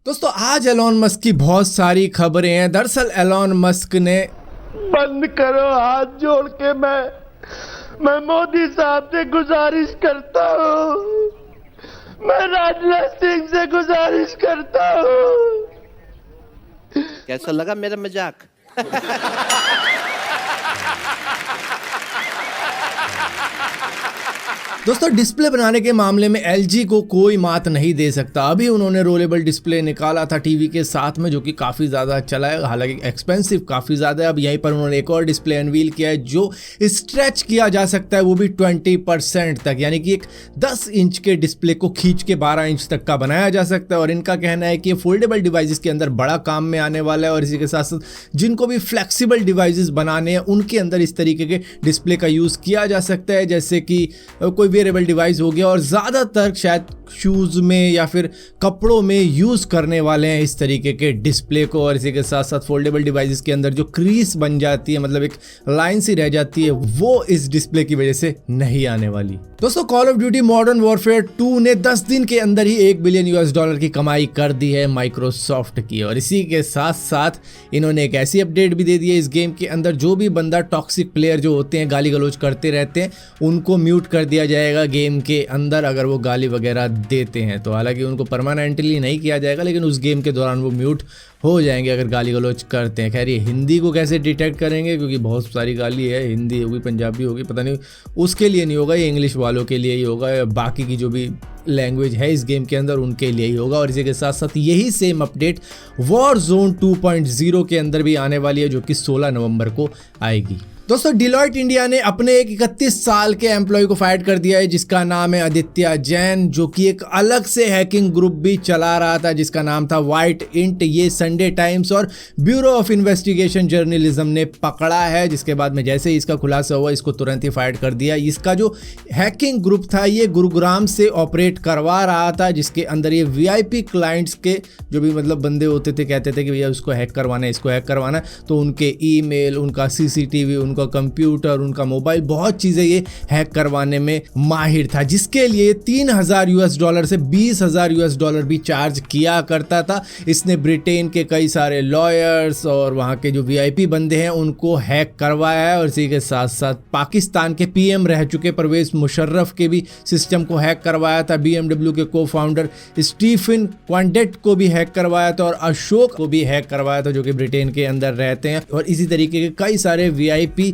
दोस्तों आज Elon Musk की बहुत सारी खबरें हैं। दरअसल एलॉन मस्क ने बंद करो, हाथ जोड़ के मैं मोदी साहब से गुजारिश करता हूँ, मैं राजनाथ सिंह से गुजारिश करता हूँ। कैसा लगा मेरा मजाक? दोस्तों डिस्प्ले बनाने के मामले में एलजी को कोई मात नहीं दे सकता। अभी उन्होंने रोलेबल डिस्प्ले निकाला था टीवी के साथ में, जो कि काफ़ी ज़्यादा चला है, हालांकि एक्सपेंसिव काफ़ी ज़्यादा है। अब यहीं पर उन्होंने एक और डिस्प्ले अनवील किया है जो स्ट्रेच किया जा सकता है, वो भी 20% तक, यानी कि एक 10 इंच के डिस्प्ले को खींच के 12 इंच तक का बनाया जा सकता है। और इनका कहना है कि ये फोल्डेबल डिवाइसेस के अंदर बड़ा काम में आने वाला है। और इसी के साथ साथ जिनको भी फ्लेक्सिबल डिवाइसेस बनाने हैं उनके अंदर इस तरीके के डिस्प्ले का यूज़ किया जा सकता है, जैसे कि कोई वेरेबल डिवाइस हो गया। और ज़्यादातर शायद शूज़ में या फिर कपड़ों में यूज़ करने वाले हैं इस तरीके के डिस्प्ले को। और इसी के साथ साथ फोल्डेबल डिवाइसेस के अंदर जो क्रीज बन जाती है, मतलब एक लाइन सी रह जाती है, वो इस डिस्प्ले की वजह से नहीं आने वाली। दोस्तों call of duty modern warfare 2 ने 10 दिन के अंदर ही $1 बिलियन की कमाई कर दी है माइक्रोसॉफ्ट की। और इसी के साथ साथ इन्होंने एक ऐसी अपडेट भी दे दी है इस गेम के अंदर, जो भी बंदा टॉक्सिक प्लेयर जो होते हैं, गाली गलौज करते रहते हैं, उनको म्यूट कर दिया जाएगा गेम के अंदर अगर वो गाली वगैरह देते हैं। तो हालांकि उनको परमानेंटली नहीं किया जाएगा, लेकिन उस गेम के दौरान वो म्यूट हो जाएंगे अगर गाली गलौज करते हैं। खैर ये हिंदी को कैसे डिटेक्ट करेंगे, क्योंकि बहुत सारी गाली है, हिंदी होगी, पंजाबी होगी, पता नहीं, उसके लिए नहीं होगा, ये इंग्लिश वालों के लिए ही होगा, बाकी की जो भी लैंग्वेज है इस गेम के अंदर उनके लिए ही होगा। और इसी के साथ साथ यही सेम अपडेट वॉरजोन 2.0 के अंदर भी आने वाली है, जो कि 16 नवंबर को आएगी। दोस्तों डिलॉयट इंडिया ने अपने एक 31 साल के एम्प्लॉय को फायर कर दिया है, जिसका नाम है आदित्य जैन, जो कि एक अलग से हैकिंग ग्रुप भी चला रहा था जिसका नाम था व्हाइट इंट। ये संडे टाइम्स और ब्यूरो ऑफ इन्वेस्टिगेशन जर्नलिज्म ने पकड़ा है, जिसके बाद में जैसे ही इसका खुलासा हुआ इसको तुरंत ही फायर कर दिया। इसका जो हैकिंग ग्रुप था ये गुरुग्राम से ऑपरेट करवा रहा था, जिसके अंदर ये वीआईपी क्लाइंट्स के जो भी मतलब बंदे होते थे, कहते थे कि भैया उसको हैक करवाना है, इसको हैक करवाना है, तो उनके ईमेल, उनका सीसीटीवी, उनका कंप्यूटर, उनका मोबाइल, बहुत चीजें ये हैक करवाने में माहिर था, जिसके लिए $3,000 से $20,000 भी चार्ज किया करता था। इसने ब्रिटेन के कई सारे लॉयर्स और वहां के जो वीआईपी बंदे हैं उनको हैक करवाया है। और इसी के साथ साथ पाकिस्तान के पीएम रह चुके परवेज मुशर्रफ के भी सिस्टम को हैक करवाया था, बीएमडब्ल्यू के को फाउंडर स्टीफन क्वांडेट को भी हैक करवाया था, और अशोक को भी हैक करवाया था, जो कि ब्रिटेन के अंदर रहते हैं। और इसी तरीके के कई सारे वीआईपी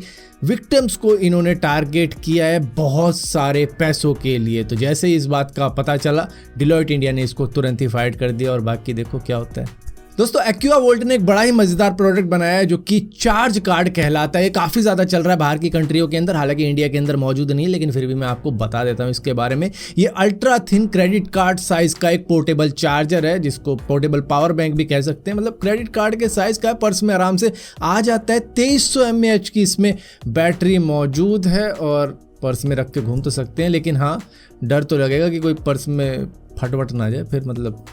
विक्टिम्स को इन्होंने टारगेट किया है बहुत सारे पैसों के लिए। तो जैसे ही इस बात का पता चला, डिलॉयट इंडिया ने इसको तुरंत ही फायर कर दिया, और बाकी देखो क्या होता है। दोस्तों एक्वा वोल्ट ने एक बड़ा ही मजेदार प्रोडक्ट बनाया है जो कि चार्ज कार्ड कहलाता है। ये काफ़ी ज़्यादा चल रहा है बाहर की कंट्रियों के अंदर, हालांकि इंडिया के अंदर मौजूद नहीं है, लेकिन फिर भी मैं आपको बता देता हूँ इसके बारे में। ये ultra thin credit card size का एक पोर्टेबल चार्जर है, जिसको पोर्टेबल पावर बैंक भी कह सकते हैं। मतलब क्रेडिट कार्ड के साइज़ का है, पर्स में आराम से आ जाता है। 2300 mAh की इसमें बैटरी मौजूद है, और पर्स में रख के घूम तो सकते हैं, लेकिन हाँ डर तो लगेगा कि कोई पर्स में फटवट ना जाए, फिर मतलब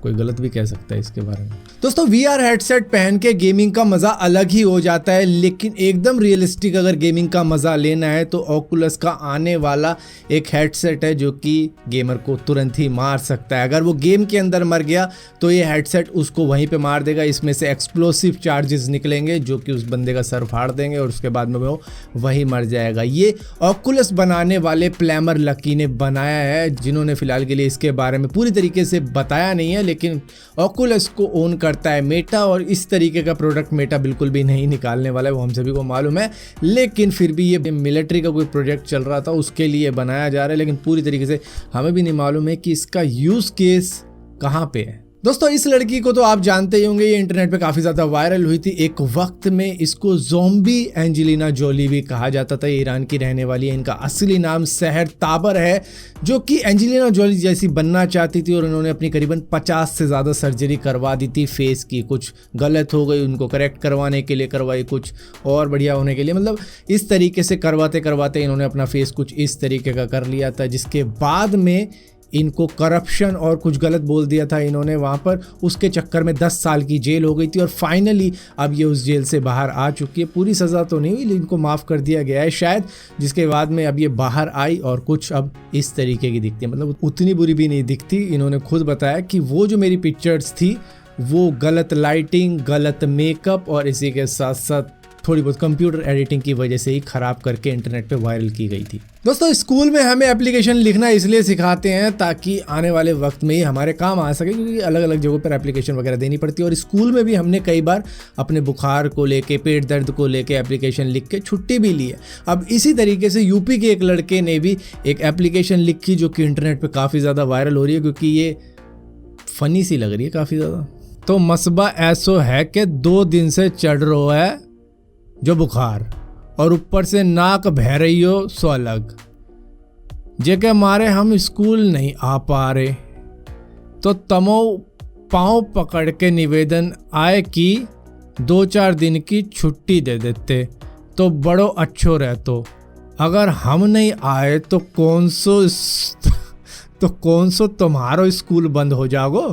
कोई गलत भी कह सकता है इसके बारे में। दोस्तों वीआर हेडसेट पहन के गेमिंग का मज़ा अलग ही हो जाता है, लेकिन एकदम रियलिस्टिक अगर गेमिंग का मज़ा लेना है तो ऑकुलस का आने वाला एक हेडसेट है जो कि गेमर को तुरंत ही मार सकता है। अगर वो गेम के अंदर मर गया तो ये हेडसेट उसको वहीं पे मार देगा। इसमें से एक्सप्लोसिव चार्जेस निकलेंगे जो कि उस बंदे का सर फाड़ देंगे, और उसके बाद में वो वहीं मर जाएगा। ये ऑकुलस बनाने वाले प्लैमर लकी ने बनाया है, जिन्होंने फिलहाल के लिए इसके बारे में पूरी तरीके से बताया नहीं है, लेकिन ऑकुलस को ओन करता है मेटा, और इस तरीके का प्रोडक्ट मेटा बिल्कुल भी नहीं निकालने वाला है, वो हम सभी को मालूम है। लेकिन फिर भी ये मिलिट्री का कोई प्रोजेक्ट चल रहा था, उसके लिए बनाया जा रहा है, लेकिन पूरी तरीके से हमें भी नहीं मालूम है कि इसका यूज़ केस कहाँ पे है। दोस्तों इस लड़की को तो आप जानते ही होंगे, ये इंटरनेट पे काफ़ी ज़्यादा वायरल हुई थी एक वक्त में। इसको ज़ोंबी एंजेलिना जोली भी कहा जाता था। ये ईरान की रहने वाली है। इनका असली नाम सहर ताबर है, जो कि एंजेलिना जोली जैसी बनना चाहती थी, और उन्होंने अपनी करीबन 50 से ज़्यादा सर्जरी करवा दी थी फेस की। कुछ गलत हो गई, उनको करेक्ट करवाने के लिए करवाई, कुछ और बढ़िया होने के लिए, मतलब इस तरीके से करवाते करवाते इन्होंने अपना फेस कुछ इस तरीके का कर लिया था, जिसके बाद में इनको करप्शन और कुछ गलत बोल दिया था इन्होंने वहाँ पर, उसके चक्कर में 10 साल की जेल हो गई थी और फाइनली अब ये उस जेल से बाहर आ चुकी है। पूरी सज़ा तो नहीं हुई लेकिन इनको माफ़ कर दिया गया है शायद, जिसके बाद में अब ये बाहर आई और कुछ अब इस तरीके की दिखती है, मतलब उतनी बुरी भी नहीं दिखती। इन्होंने खुद बताया कि वो जो मेरी पिक्चर्स थी वो गलत लाइटिंग, गलत मेकअप और इसी के साथ साथ थोड़ी बहुत कंप्यूटर एडिटिंग की वजह से ही ख़राब करके इंटरनेट पे वायरल की गई थी। दोस्तों स्कूल में हमें एप्लीकेशन लिखना इसलिए सिखाते हैं ताकि आने वाले वक्त में ही हमारे काम आ सके, क्योंकि अलग अलग जगहों पर एप्लीकेशन वगैरह देनी पड़ती है। और स्कूल में भी हमने कई बार अपने बुखार को लेके, पेट दर्द को लेके एप्लीकेशन लिख के छुट्टी भी ली है। अब इसी तरीके से यूपी के एक लड़के ने भी एक एप्लीकेशन लिखी जो कि इंटरनेट पर काफ़ी ज़्यादा वायरल हो रही है, क्योंकि ये फ़नी सी लग रही है काफ़ी ज़्यादा। तो मसबा ऐसो है कि 2 दिन से चढ़ रहा है जो बुखार और ऊपर से नाक बह रही हो सो अलग, जेके मारे हम स्कूल नहीं आ पा रहे, तो तमो पाँव पकड़ के निवेदन आए कि 2-4 दिन की छुट्टी दे देते तो बड़ो अच्छो रहतो। अगर हम नहीं आए तो कौन सो तुम्हारो स्कूल बंद हो जागो।